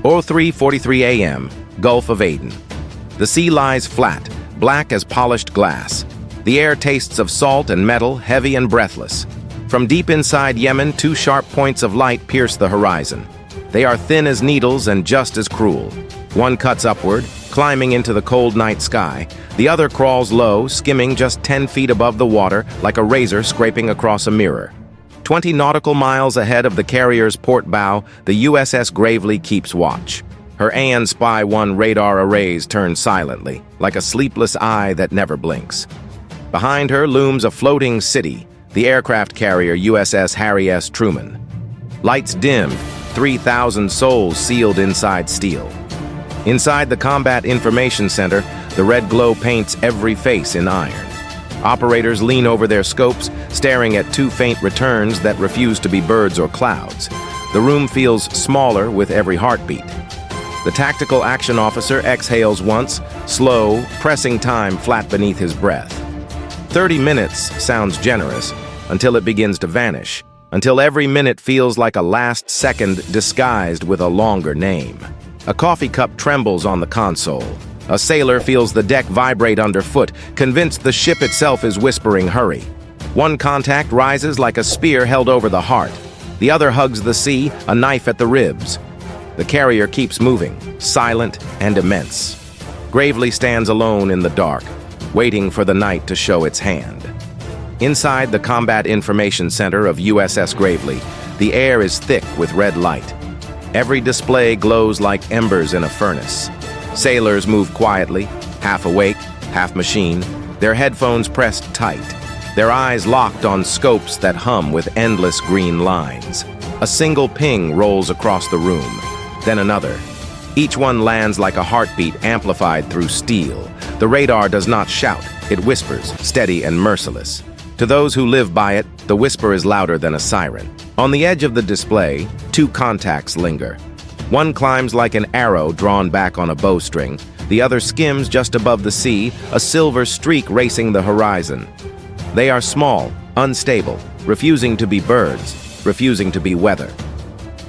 03:43 a.m., Gulf of Aden. The sea lies flat, black as polished glass. The air tastes of salt and metal, heavy and breathless. From deep inside Yemen, two sharp points of light pierce the horizon. They are thin as needles and just as cruel. One cuts upward, climbing into the cold night sky. The other crawls low, skimming just 10 feet above the water like a razor scraping across a mirror. 20 nautical miles ahead of the carrier's port bow, the USS Gravely keeps watch. Her AN Spy 1 radar arrays turn silently, like a sleepless eye that never blinks. Behind her looms a floating city, the aircraft carrier USS Harry S. Truman. Lights dimmed, 3,000 souls sealed inside steel. Inside the Combat Information Center, the red glow paints every face in iron. Operators lean over their scopes, staring at two faint returns that refuse to be birds or clouds. The room feels smaller with every heartbeat. The tactical action officer exhales once, slow, pressing time flat beneath his breath. 30 minutes sounds generous, until it begins to vanish, until every minute feels like a last second disguised with a longer name. A coffee cup trembles on the console. A sailor feels the deck vibrate underfoot, convinced the ship itself is whispering hurry. One contact rises like a spear held over the heart. The other hugs the sea, a knife at the ribs. The carrier keeps moving, silent and immense. Gravely stands alone in the dark, waiting for the night to show its hand. Inside the Combat Information Center of USS Gravely, the air is thick with red light. Every display glows like embers in a furnace. Sailors move quietly, half awake, half machine, their headphones pressed tight, their eyes locked on scopes that hum with endless green lines. A single ping rolls across the room, then another. Each one lands like a heartbeat amplified through steel. The radar does not shout, it whispers, steady and merciless. To those who live by it, the whisper is louder than a siren. On the edge of the display, two contacts linger. One climbs like an arrow drawn back on a bowstring. The other skims just above the sea, a silver streak racing the horizon. They are small, unstable, refusing to be birds, refusing to be weather.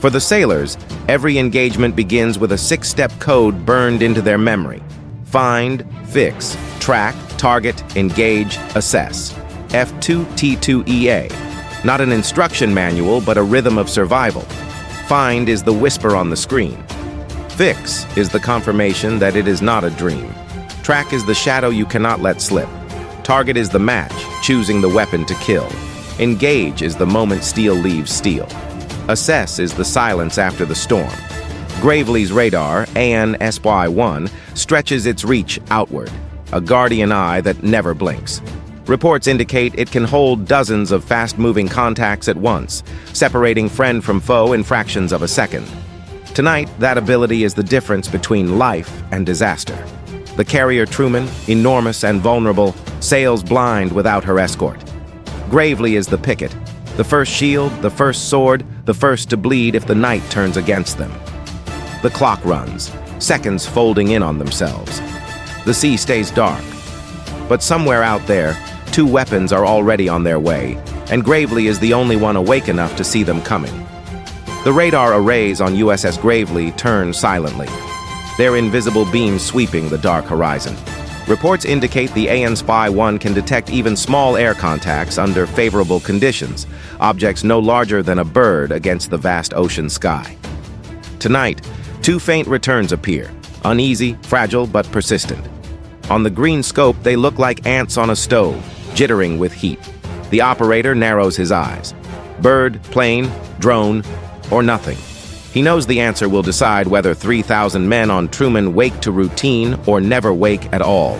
For the sailors, every engagement begins with a 6-step code burned into their memory. Find, fix, track, target, engage, assess. F2T2EA. Not an instruction manual, but a rhythm of survival. Find is the whisper on the screen. Fix is the confirmation that it is not a dream. Track is the shadow you cannot let slip. Target is the match, choosing the weapon to kill. Engage is the moment steel leaves steel. Assess is the silence after the storm. Gravely's radar, AN Spy 1, stretches its reach outward, a guardian eye that never blinks. Reports indicate it can hold dozens of fast-moving contacts at once, separating friend from foe in fractions of a second. Tonight, that ability is the difference between life and disaster. The carrier Truman, enormous and vulnerable, sails blind without her escort. Gravely is the picket, the first shield, the first sword, the first to bleed if the night turns against them. The clock runs, seconds folding in on themselves. The sea stays dark. But somewhere out there, two weapons are already on their way, and Gravely is the only one awake enough to see them coming. The radar arrays on USS Gravely turn silently, their invisible beams sweeping the dark horizon. Reports indicate the AN Spy 1 can detect even small air contacts under favorable conditions, objects no larger than a bird against the vast ocean sky. Tonight, two faint returns appear, uneasy, fragile, but persistent. On the green scope, they look like ants on a stove, jittering with heat. The operator narrows his eyes. Bird, plane, drone, or nothing. He knows the answer will decide whether 3,000 men on Truman wake to routine or never wake at all.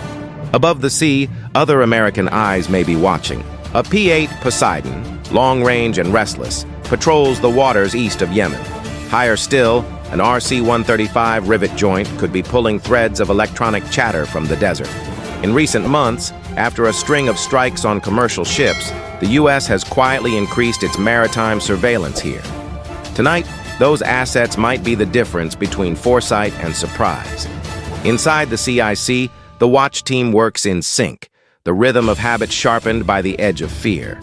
Above the sea, other American eyes may be watching. A P-8 Poseidon, long-range and restless, patrols the waters east of Yemen. Higher still, an RC-135 rivet joint could be pulling threads of electronic chatter from the desert. In recent months, after a string of strikes on commercial ships, the U.S. has quietly increased its maritime surveillance here. Tonight, those assets might be the difference between foresight and surprise. Inside the CIC, the watch team works in sync, the rhythm of habit sharpened by the edge of fear.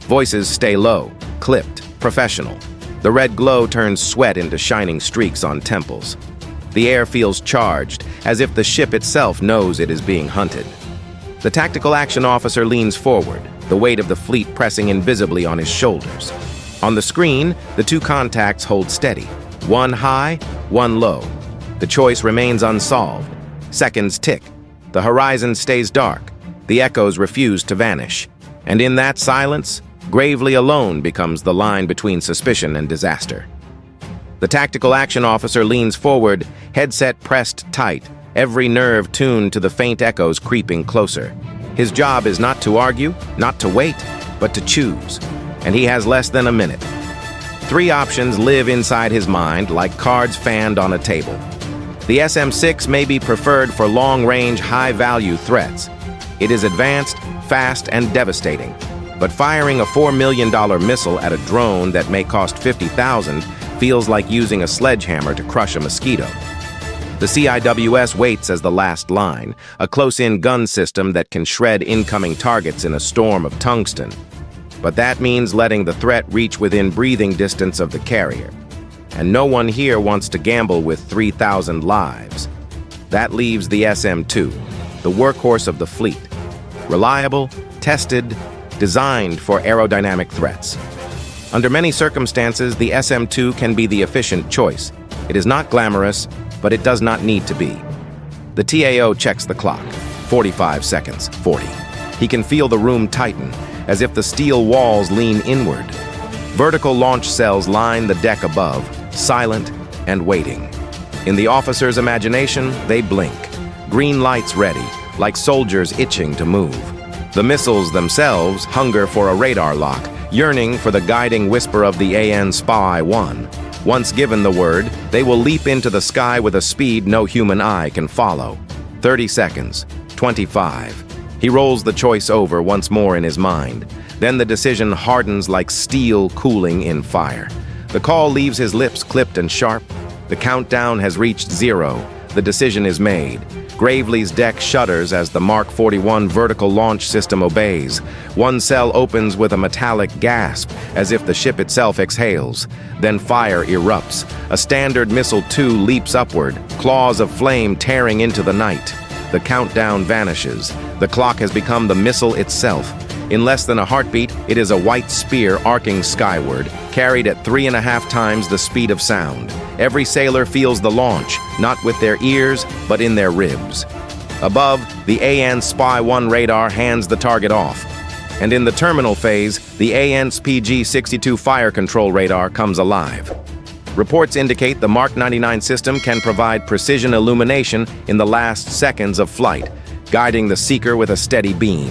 Voices stay low, clipped, professional. The red glow turns sweat into shining streaks on temples. The air feels charged, as if the ship itself knows it is being hunted. The tactical action officer leans forward, the weight of the fleet pressing invisibly on his shoulders. On the screen, the two contacts hold steady, one high, one low. The choice remains unsolved. Seconds tick. The horizon stays dark. The echoes refuse to vanish. And in that silence, Gravely alone becomes the line between suspicion and disaster. The tactical action officer leans forward, headset pressed tight, every nerve tuned to the faint echoes creeping closer. His job is not to argue, not to wait, but to choose. And he has less than a minute. Three options live inside his mind like cards fanned on a table. The SM-6 may be preferred for long-range, high-value threats. It is advanced, fast, and devastating. But firing a $4 million missile at a drone that may cost $50,000 feels like using a sledgehammer to crush a mosquito. The CIWS waits as the last line, a close-in gun system that can shred incoming targets in a storm of tungsten. But that means letting the threat reach within breathing distance of the carrier. And no one here wants to gamble with 3,000 lives. That leaves the SM-2, the workhorse of the fleet. Reliable, tested, designed for aerodynamic threats. Under many circumstances, the SM-2 can be the efficient choice. It is not glamorous, but it does not need to be. The TAO checks the clock. 45 seconds, 40. He can feel the room tighten, as if the steel walls lean inward. Vertical launch cells line the deck above, silent and waiting. In the officer's imagination, they blink. Green lights ready, like soldiers itching to move. The missiles themselves hunger for a radar lock, yearning for the guiding whisper of the AN Spy-1. Once given the word, they will leap into the sky with a speed no human eye can follow. 30 seconds, 25. He rolls the choice over once more in his mind. Then the decision hardens like steel cooling in fire. The call leaves his lips clipped and sharp. The countdown has reached 0. The decision is made. Gravely's deck shudders as the Mark 41 vertical launch system obeys. One cell opens with a metallic gasp, as if the ship itself exhales. Then fire erupts. A Standard Missile 2 leaps upward, claws of flame tearing into the night. The countdown vanishes. The clock has become the missile itself. In less than a heartbeat, it is a white spear arcing skyward, carried at 3.5 times the speed of sound. Every sailor feels the launch, not with their ears, but in their ribs. Above, the AN Spy-1 radar hands the target off. And in the terminal phase, the AN's PG-62 fire control radar comes alive. Reports indicate the Mark 99 system can provide precision illumination in the last seconds of flight, guiding the seeker with a steady beam.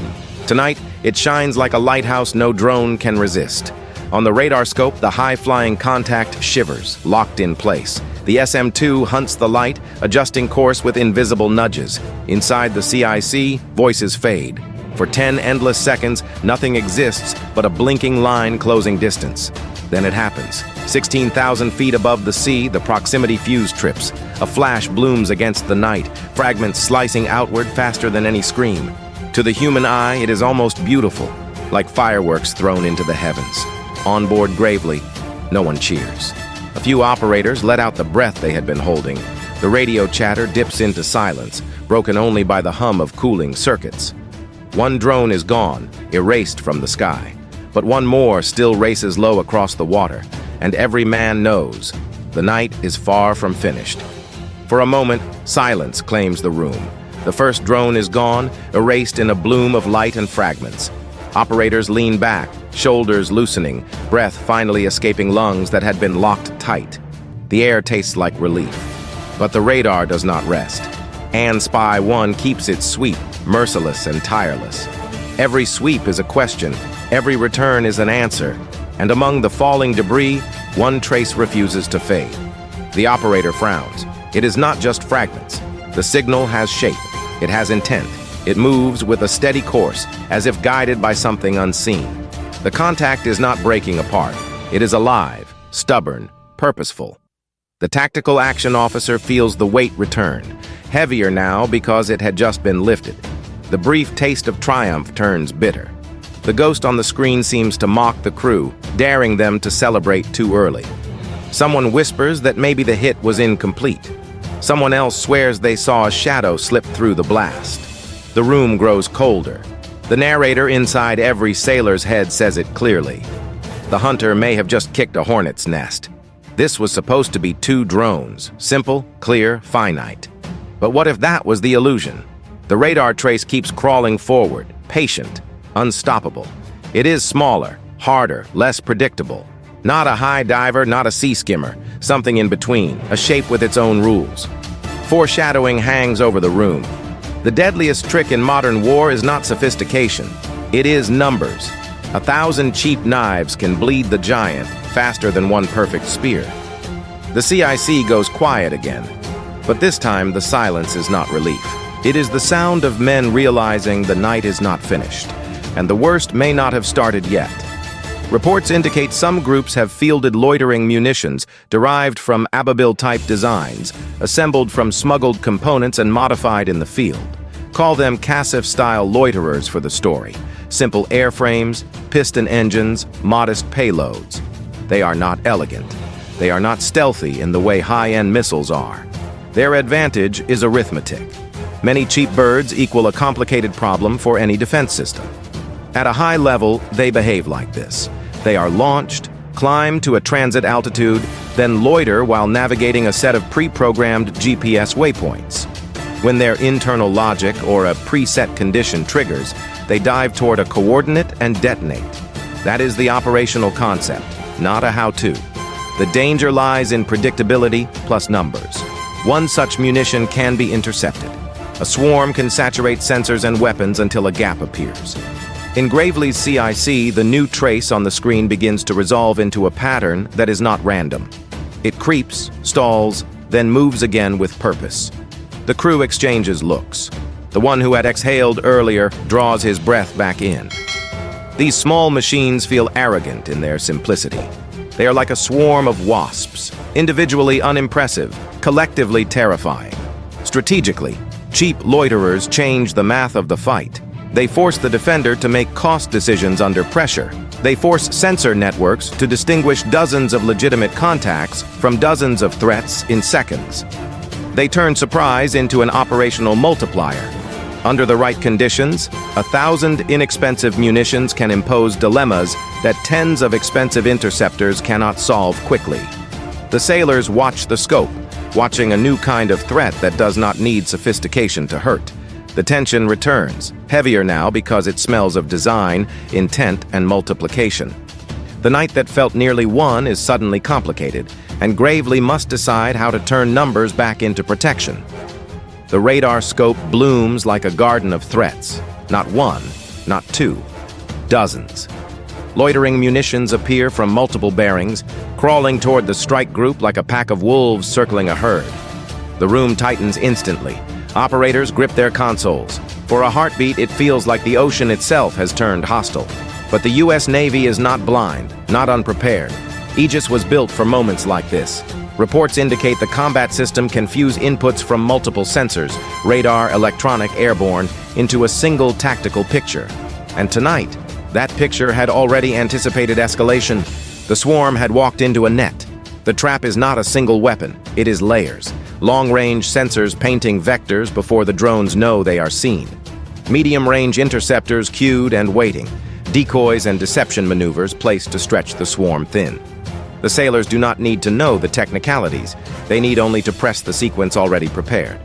Tonight, it shines like a lighthouse no drone can resist. On the radar scope, the high-flying contact shivers, locked in place. The SM-2 hunts the light, adjusting course with invisible nudges. Inside the CIC, voices fade. For 10 endless seconds, nothing exists but a blinking line closing distance. Then it happens. 16,000 feet above the sea, the proximity fuse trips. A flash blooms against the night, fragments slicing outward faster than any scream. To the human eye, it is almost beautiful, like fireworks thrown into the heavens. On board Gravely, no one cheers. A few operators let out the breath they had been holding. The radio chatter dips into silence, broken only by the hum of cooling circuits. One drone is gone, erased from the sky. But one more still races low across the water, and every man knows the night is far from finished. For a moment, silence claims the room. The first drone is gone, erased in a bloom of light and fragments. Operators lean back, shoulders loosening, breath finally escaping lungs that had been locked tight. The air tastes like relief. But the radar does not rest. AN Spy-1 keeps its sweep, merciless and tireless. Every sweep is a question, every return is an answer, and among the falling debris, one trace refuses to fade. The operator frowns. It is not just fragments. The signal has shape. It has intent. It moves with a steady course, as if guided by something unseen. The contact is not breaking apart. It is alive, stubborn, purposeful. The tactical action officer feels the weight return, heavier now because it had just been lifted. The brief taste of triumph turns bitter. The ghost on the screen seems to mock the crew, daring them to celebrate too early. Someone whispers that maybe the hit was incomplete. Someone else swears they saw a shadow slip through the blast. The room grows colder. The narrator inside every sailor's head says it clearly. The hunter may have just kicked a hornet's nest. This was supposed to be 2 drones, simple, clear, finite. But what if that was the illusion? The radar trace keeps crawling forward, patient, unstoppable. It is smaller, harder, less predictable. Not a high diver, not a sea skimmer, something in between, a shape with its own rules. Foreshadowing hangs over the room. The deadliest trick in modern war is not sophistication. It is numbers. 1,000 cheap knives can bleed the giant faster than 1 perfect spear. The CIC goes quiet again, but this time the silence is not relief. It is the sound of men realizing the night is not finished, and the worst may not have started yet. Reports indicate some groups have fielded loitering munitions derived from Ababil-type designs, assembled from smuggled components and modified in the field. Call them Casif-style loiterers for the story. Simple airframes, piston engines, modest payloads. They are not elegant. They are not stealthy in the way high-end missiles are. Their advantage is arithmetic. Many cheap birds equal a complicated problem for any defense system. At a high level, they behave like this. They are launched, climb to a transit altitude, then loiter while navigating a set of pre-programmed GPS waypoints. When their internal logic or a preset condition triggers, they dive toward a coordinate and detonate. That is the operational concept, not a how-to. The danger lies in predictability plus numbers. One such munition can be intercepted. A swarm can saturate sensors and weapons until a gap appears. In Gravely's CIC, the new trace on the screen begins to resolve into a pattern that is not random. It creeps, stalls, then moves again with purpose. The crew exchanges looks. The one who had exhaled earlier draws his breath back in. These small machines feel arrogant in their simplicity. They are like a swarm of wasps, individually unimpressive, collectively terrifying. Strategically, cheap loiterers change the math of the fight. They force the defender to make cost decisions under pressure. They force sensor networks to distinguish dozens of legitimate contacts from dozens of threats in seconds. They turn surprise into an operational multiplier. Under the right conditions, 1,000 inexpensive munitions can impose dilemmas that tens of expensive interceptors cannot solve quickly. The sailors watch the scope, watching a new kind of threat that does not need sophistication to hurt. The tension returns, heavier now because it smells of design, intent, and multiplication. The night that felt nearly won is suddenly complicated, and Gravely must decide how to turn numbers back into protection. The radar scope blooms like a garden of threats. Not 1, not 2, dozens. Loitering munitions appear from multiple bearings, crawling toward the strike group like a pack of wolves circling a herd. The room tightens instantly. Operators grip their consoles. For a heartbeat, it feels like the ocean itself has turned hostile. But the U.S. Navy is not blind, not unprepared. Aegis was built for moments like this. Reports indicate the combat system can fuse inputs from multiple sensors, radar, electronic, airborne, into a single tactical picture. And tonight, that picture had already anticipated escalation. The swarm had walked into a net. The trap is not a single weapon, it is layers. Long-range sensors painting vectors before the drones know they are seen. Medium-range interceptors queued and waiting. Decoys and deception maneuvers placed to stretch the swarm thin. The sailors do not need to know the technicalities. They need only to press the sequence already prepared.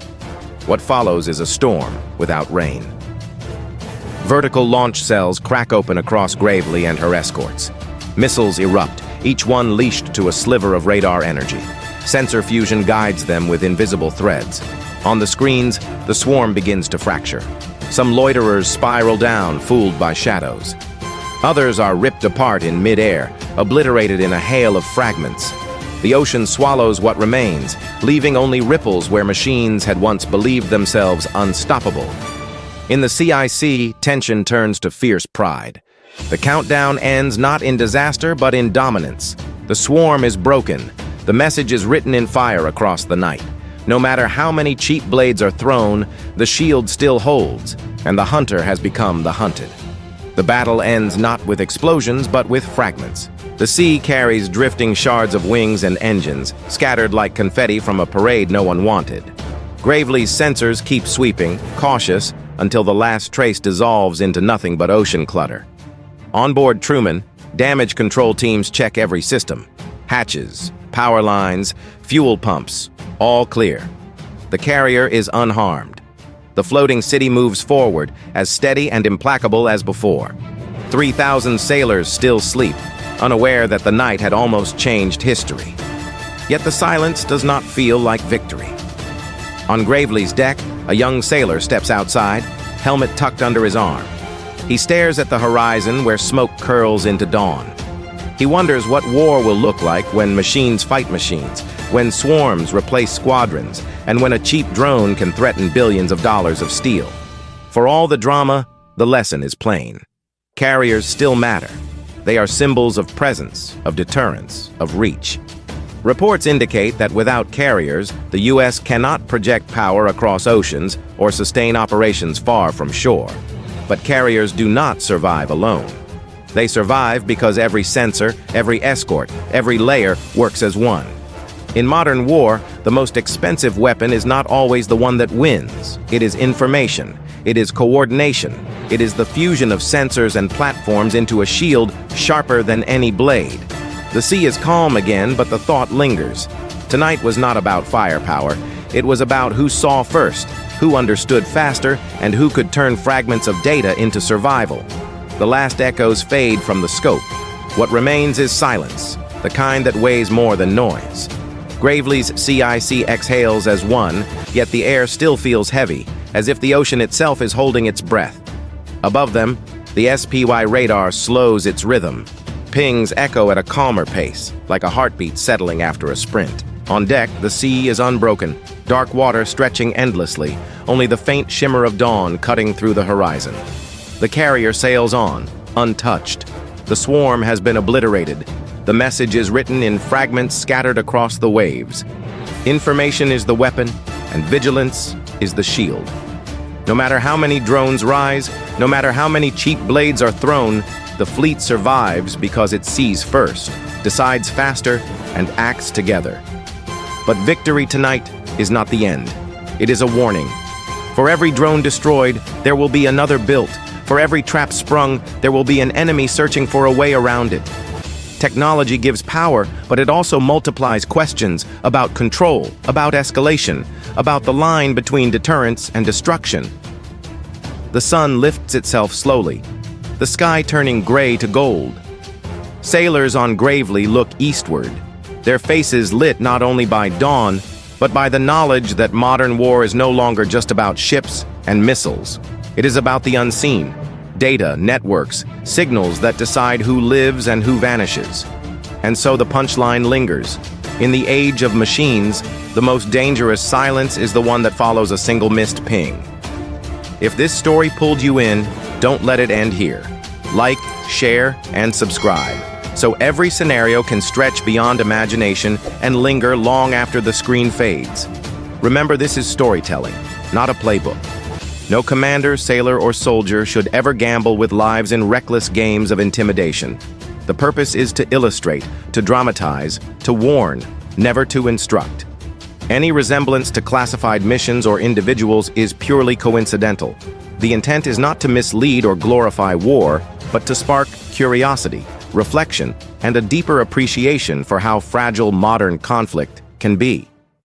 What follows is a storm without rain. Vertical launch cells crack open across Gravely and her escorts. Missiles erupt, each one leashed to a sliver of radar energy. Sensor fusion guides them with invisible threads. On the screens, the swarm begins to fracture. Some loiterers spiral down, fooled by shadows. Others are ripped apart in mid-air, obliterated in a hail of fragments. The ocean swallows what remains, leaving only ripples where machines had once believed themselves unstoppable. In the CIC, tension turns to fierce pride. The countdown ends not in disaster, but in dominance. The swarm is broken. The message is written in fire across the night. No matter how many cheap blades are thrown, the shield still holds, and the hunter has become the hunted. The battle ends not with explosions, but with fragments. The sea carries drifting shards of wings and engines, scattered like confetti from a parade no one wanted. Gravely's sensors keep sweeping, cautious, until the last trace dissolves into nothing but ocean clutter. On board Truman, damage control teams check every system. Hatches, power lines, fuel pumps, all clear. The carrier is unharmed. The floating city moves forward, as steady and implacable as before. 3,000 sailors still sleep, unaware that the night had almost changed history. Yet the silence does not feel like victory. On Gravely's deck, a young sailor steps outside, helmet tucked under his arm. He stares at the horizon where smoke curls into dawn. He wonders what war will look like when machines fight machines, when swarms replace squadrons, and when a cheap drone can threaten billions of dollars of steel. For all the drama, the lesson is plain. Carriers still matter. They are symbols of presence, of deterrence, of reach. Reports indicate that without carriers, the U.S. cannot project power across oceans or sustain operations far from shore. But carriers do not survive alone. They survive because every sensor, every escort, every layer works as one. In modern war, the most expensive weapon is not always the one that wins. It is information. It is coordination. It is the fusion of sensors and platforms into a shield sharper than any blade. The sea is calm again, but the thought lingers. Tonight was not about firepower. It was about who saw first, who understood faster, and who could turn fragments of data into survival. The last echoes fade from the scope. What remains is silence, the kind that weighs more than noise. Gravely's CIC exhales as one, yet the air still feels heavy, as if the ocean itself is holding its breath. Above them, the SPY radar slows its rhythm. Pings echo at a calmer pace, like a heartbeat settling after a sprint. On deck, the sea is unbroken, dark water stretching endlessly, only the faint shimmer of dawn cutting through the horizon. The carrier sails on, untouched. The swarm has been obliterated. The message is written in fragments scattered across the waves. Information is the weapon, and vigilance is the shield. No matter how many drones rise, no matter how many cheap blades are thrown, the fleet survives because it sees first, decides faster, and acts together. But victory tonight is not the end. It is a warning. For every drone destroyed, there will be another built. For every trap sprung, there will be an enemy searching for a way around it. Technology gives power, but it also multiplies questions about control, about escalation, about the line between deterrence and destruction. The sun lifts itself slowly, the sky turning gray to gold. Sailors on Gravely look eastward, their faces lit not only by dawn, but by the knowledge that modern war is no longer just about ships and missiles. It is about the unseen, data, networks, signals that decide who lives and who vanishes. And so the punchline lingers. In the age of machines, the most dangerous silence is the one that follows a single missed ping. If this story pulled you in, don't let it end here. Like, share, and subscribe, so every scenario can stretch beyond imagination and linger long after the screen fades. Remember, this is storytelling, not a playbook. No commander, sailor, or soldier should ever gamble with lives in reckless games of intimidation. The purpose is to illustrate, to dramatize, to warn, never to instruct. Any resemblance to classified missions or individuals is purely coincidental. The intent is not to mislead or glorify war, but to spark curiosity, reflection, and a deeper appreciation for how fragile modern conflict can be.